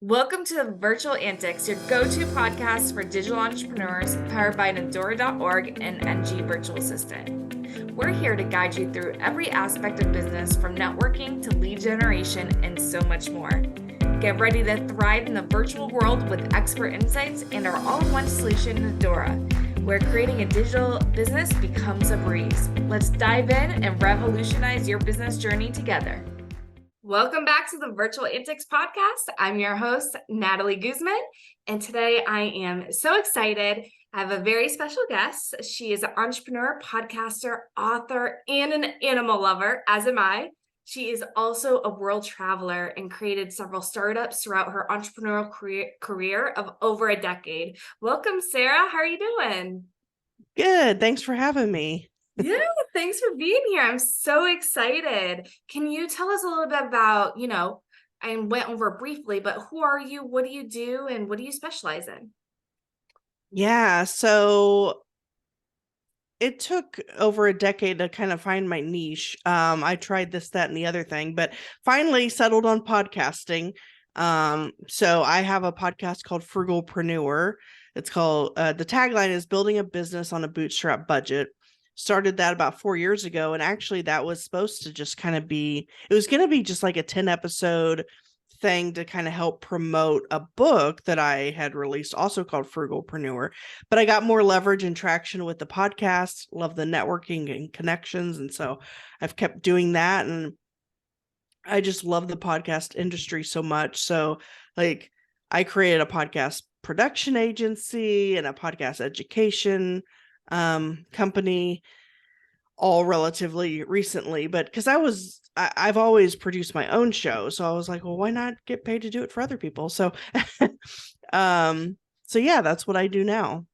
Welcome to Virtual Antics, your go-to podcast for digital entrepreneurs, powered by Nadora.org and NG Virtual Assistant. We're here to guide you through every aspect of business, from networking to lead generation and so much more. Get ready to thrive in the virtual world with expert insights and our all-in-one solution, Nadora, where creating a digital business becomes a breeze. Let's dive in and revolutionize your business journey together. Welcome back to the Virtual Antics podcast. I'm your host, Natalie Guzman, and today I am so excited. I have a very special guest. She is an entrepreneur, podcaster, author, and an animal lover, as am I. She is also a world traveler and created several startups throughout her entrepreneurial career of over a decade. Welcome, Sarah. How are you doing? Good. Thanks for having me. Yeah, thanks for being here. I'm so excited. Can you tell us a little bit about, I went over briefly, but who are you? What do you do? And what do you specialize in? Yeah, so it took over a decade to kind of find my niche. I tried this, that, and the other thing, but finally settled on podcasting. So I have a podcast called Frugalpreneur. It's called, the tagline is building a business on a bootstrap budget. Started that about 4 years ago. And actually that was supposed to just kind of it was going to be just like a 10 episode thing to kind of help promote a book that I had released, also called Frugalpreneur. But I got more leverage and traction with the podcast, love the networking and connections. And so I've kept doing that. And I just love the podcast industry so much. So I created a podcast production agency and a podcast education company all relatively recently, but because I've always produced my own show, so I was like, well, why not get paid to do it for other people? So yeah, that's what I do now.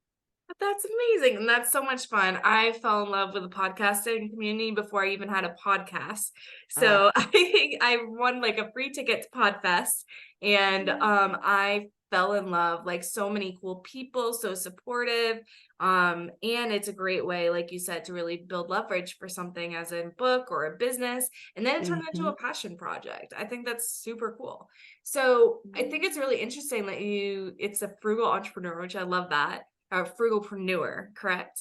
That's amazing. And that's so much fun. I fell in love with the podcasting community before I even had a podcast. So I won like a free ticket to PodFest, and I fell in love, like so many cool people, so supportive. And it's a great way, like you said, to really build leverage for something as a book or a business, and then it turned into a passion project. I think that's super cool. So I think it's really interesting that it's a frugal entrepreneur, which I love that. Frugalpreneur, correct?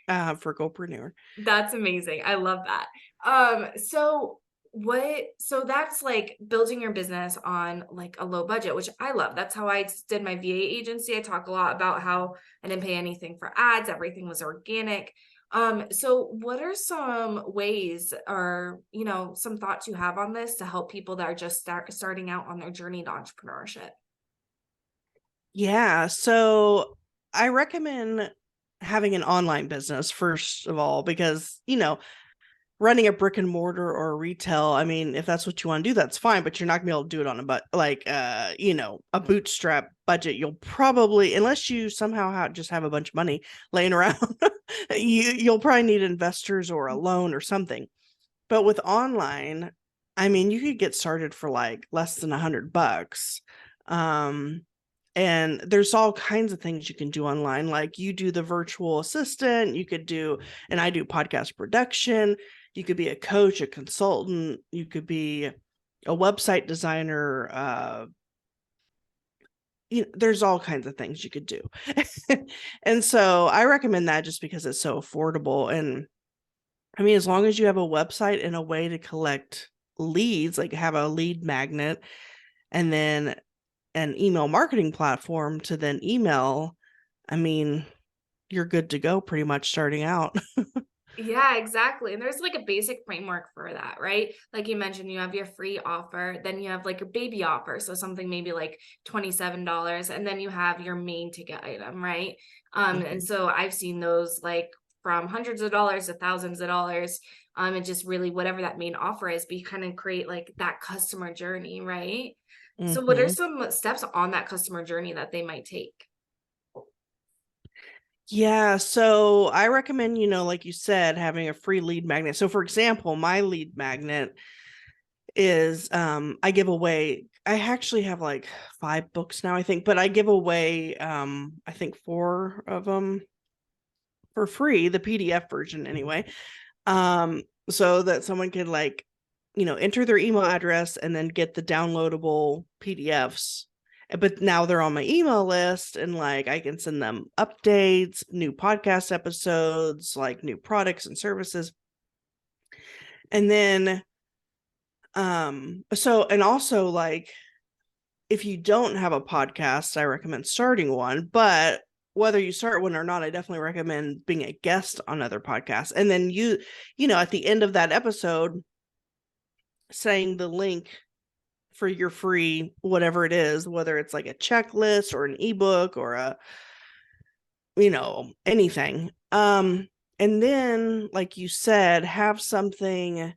Frugalpreneur. That's amazing. I love that. So that's like building your business on like a low budget, which I love. That's how I did my VA agency. I talk a lot about how I didn't pay anything for ads. Everything was organic. So what are some ways or, some thoughts you have on this to help people that are just starting out on their journey to entrepreneurship? Yeah, so I recommend having an online business first of all, because running a brick and mortar or a retail, I mean, if that's what you want to do, that's fine, but you're not gonna be able to do it on a bootstrap budget. You'll probably, unless you somehow just have a bunch of money laying around, you'll probably need investors or a loan or something. But with online, I mean, you could get started for like less than $100. And there's all kinds of things you can do online. Like you do the virtual assistant, and I do podcast production. You could be a coach, a consultant. You could be a website designer. There's all kinds of things you could do. And so I recommend that just because it's so affordable. And I mean, as long as you have a website and a way to collect leads, like have a lead magnet, and then an email marketing platform to then email, I mean, you're good to go pretty much starting out. Yeah, exactly. And there's like a basic framework for that, right? Like you mentioned, you have your free offer, then you have like your baby offer. So something maybe like $27, and then you have your main ticket item, right? And so I've seen those like from hundreds of dollars to thousands of dollars. And just really whatever that main offer is, but you kind of create like that customer journey, right? So what are some steps on that customer journey that they might take? Yeah, so I recommend, like you said, having a free lead magnet. So for example, my lead magnet is I give away, I actually have like 5 books now, I think, but I give away I think 4 of them for free, the PDF version anyway. So that someone could enter their email address and then get the downloadable PDFs but now they're on my email list, and like I can send them updates, new podcast episodes, like new products and services. And then so, and also, like, if you don't have a podcast, I recommend starting one, but whether you start one or not, I definitely recommend being a guest on other podcasts. And then you know, at the end of that episode, saying the link for your free whatever it is, whether it's like a checklist or an ebook or a, you know, anything. And then, like you said, have something.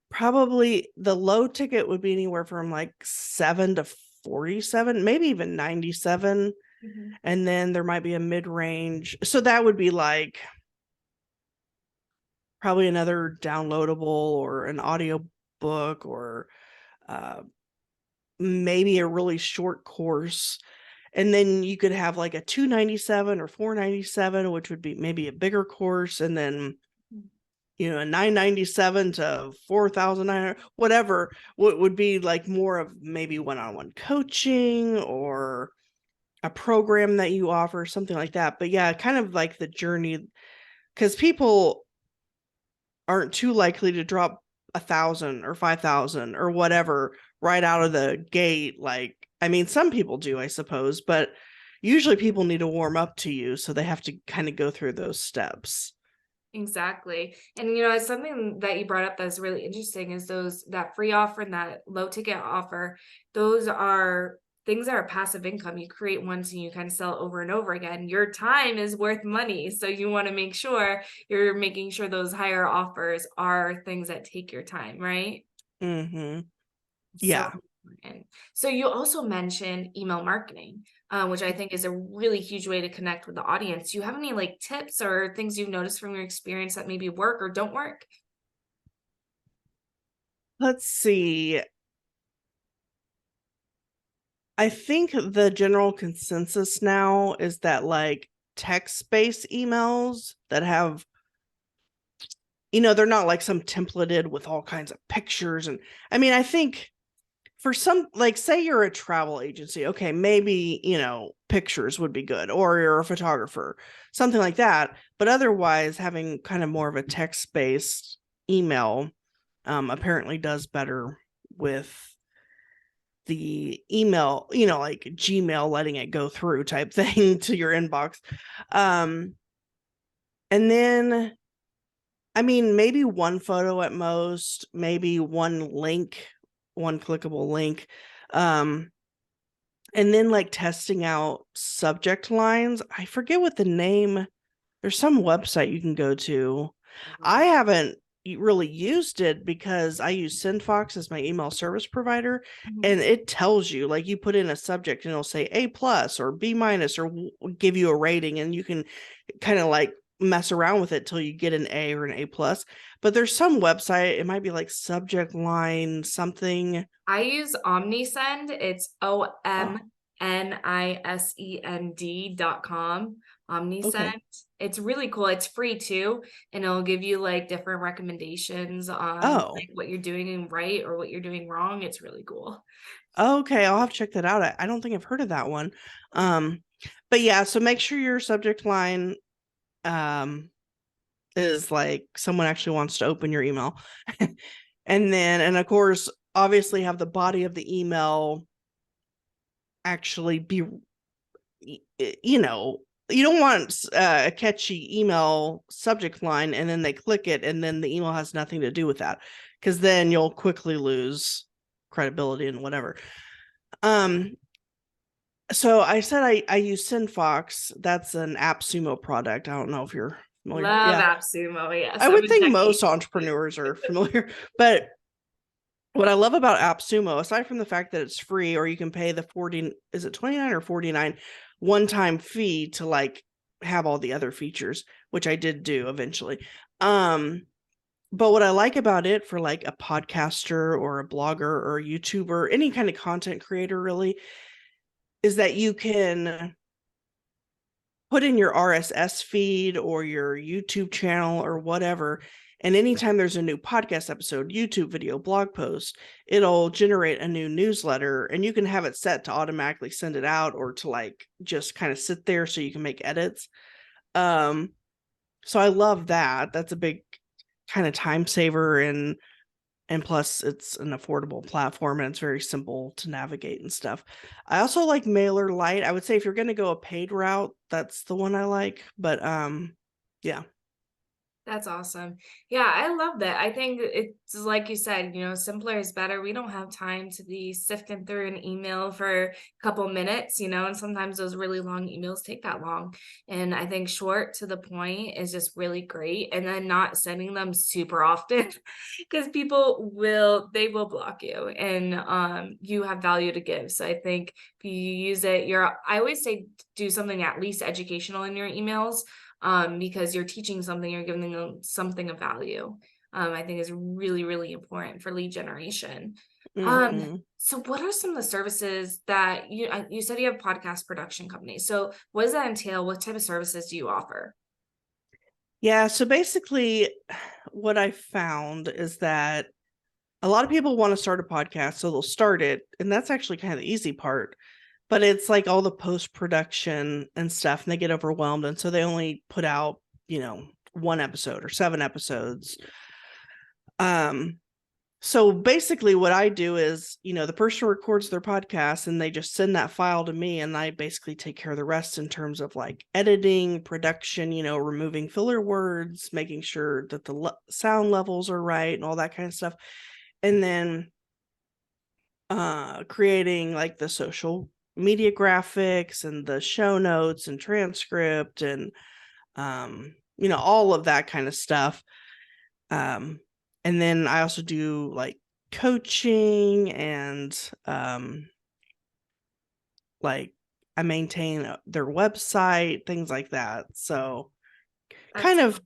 Probably the low ticket would be anywhere from like 7 to 47, maybe even 97. Mm-hmm. And then there might be a mid-range. So that would be like probably another downloadable or an audio book, or maybe a really short course. And then you could have like a 297 or 497, which would be maybe a bigger course. And then, you know, a 997 to 4,900, whatever, what would be like more of maybe one-on-one coaching or a program that you offer, something like that. But yeah, kind of like the journey, because people aren't too likely to drop 1,000 or 5,000 or whatever right out of the gate. Like, I mean, some people do, I suppose, but usually people need to warm up to you, so they have to kind of go through those steps. Exactly. And, you know, it's something that you brought up that's really interesting is that free offer and that low ticket offer. Those are things that are passive income. You create once and you kind of sell over and over again. Your time is worth money. So you want to make sure you're making sure those higher offers are things that take your time, right? Mm-hmm. So Yeah. important. So you also mentioned email marketing, which I think is a really huge way to connect with the audience. Do you have any like tips or things you've noticed from your experience that maybe work or don't work? Let's see. I think the general consensus now is that like text-based emails that have, you know, they're not like some templated with all kinds of pictures. And I mean, I think for some, like, say you're a travel agency, okay, maybe, you know, pictures would be good, or you're a photographer, something like that. But otherwise, having kind of more of a text-based email apparently does better with the email, you know, like Gmail letting it go through type thing to your inbox. And then, I mean, maybe one photo at most, maybe one link, one clickable link. And then like testing out subject lines. I forget what the name, there's some website you can go to. I haven't really used it because I use SendFox as my email service provider, and it tells you, like, you put in a subject and it'll say A plus or B minus, or give you a rating, and you can kind of like mess around with it till you get an A or an A plus. But there's some website, it might be like subject line something. I use OmniSend. It's OMNISEND.com. OmniSend. Okay. It's really cool. It's free too, and it'll give you like different recommendations on Oh, like what you're doing right or what you're doing wrong. It's really cool. okay. I'll have to check that out. I don't think I've heard of that one. But yeah, so make sure your subject line is like someone actually wants to open your email. And then, and of course, obviously have the body of the email actually be, you know, you don't want a catchy email subject line and then they click it and then the email has nothing to do with that, because then you'll quickly lose credibility and whatever. So I said I use SendFox. That's an AppSumo product. I don't know if you're familiar. Love Yeah, AppSumo. Yes, I I'm would a think techie. most entrepreneurs are familiar, but what I love about AppSumo, aside from the fact that it's free, or you can pay the 40, is it 29 or 49 one-time fee to like have all the other features, which I did do eventually. But what I like about it for like a podcaster or a blogger or a YouTuber, any kind of content creator really, is that you can put in your RSS feed or your YouTube channel or whatever, And anytime there's a new podcast episode, YouTube video, blog post, it'll generate a new newsletter, and you can have it set to automatically send it out or to like just kind of sit there so you can make edits. So I love that. That's a big kind of time saver, and plus it's an affordable platform and it's very simple to navigate and stuff. I also like MailerLite. I would say if you're going to go a paid route, that's the one I like. But yeah. That's awesome. Yeah, I love that. I think it's like you said, simpler is better. We don't have time to be sifting through an email for a couple minutes, and sometimes those really long emails take that long. And I think short to the point is just really great. And then not sending them super often because they will block you, and you have value to give. So I think if you use it, I always say do something at least educational in your emails. Because you're teaching something, you're giving them something of value. I think is really, really important for lead generation. So what are some of the services that you said you have podcast production companies? So what does that entail? What type of services do you offer? Yeah, so basically what I found is that a lot of people want to start a podcast, so they'll start it, and that's actually kind of the easy part. But it's like all the post-production and stuff, and they get overwhelmed. And so they only put out, 1 episode or 7 episodes. So basically what I do is, the person records their podcast and they just send that file to me, and I basically take care of the rest in terms of like editing, production, removing filler words, making sure that the sound levels are right and all that kind of stuff. And then creating like the social media graphics and the show notes and transcript and all of that kind of stuff. And then I also do like coaching and like I maintain their website, things like that. So kind of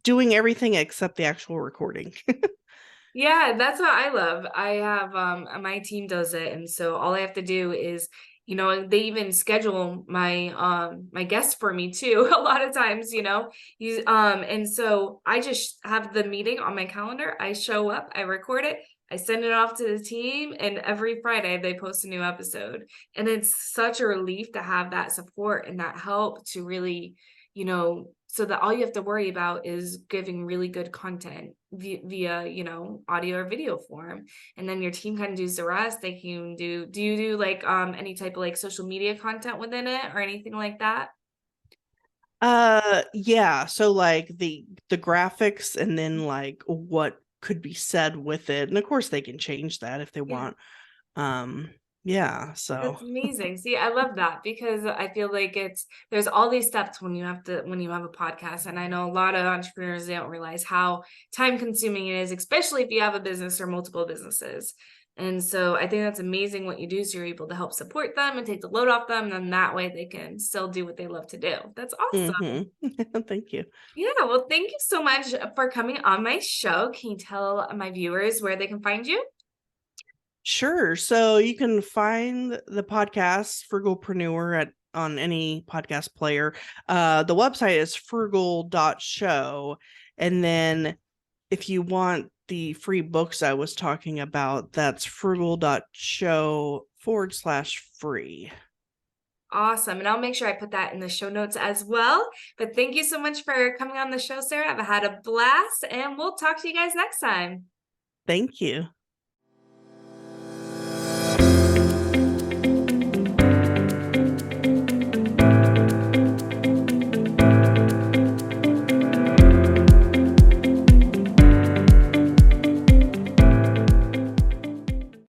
doing everything except the actual recording. Yeah, that's what I love. I have my team does it, and so all I have to do is, they even schedule my guests for me too a lot of times, and so I just have the meeting on my calendar. I show up, I record it, I send it off to the team, and every Friday they post a new episode. And it's such a relief to have that support and that help to really, so that all you have to worry about is giving really good content via, audio or video form. And then your team kind of does the rest. They can do you do like any type of like social media content within it or anything like that? Yeah, so like the graphics, and then like what could be said with it, and of course they can change that if they want. Yeah, so That's amazing. See, I love that because I feel like there's all these steps when you have a podcast. And I know a lot of entrepreneurs, they don't realize how time consuming it is, especially if you have a business or multiple businesses. And so I think that's amazing what you do. So you're able to help support them and take the load off them. And then that way they can still do what they love to do. That's awesome. Thank you. Yeah. Well, thank you so much for coming on my show. Can you tell my viewers where they can find you? Sure. So you can find the podcast Frugalpreneur on any podcast player. The website is frugal.show. And then if you want the free books I was talking about, that's frugal.show/free. Awesome. And I'll make sure I put that in the show notes as well. But thank you so much for coming on the show, Sarah. I've had a blast, and we'll talk to you guys next time. Thank you.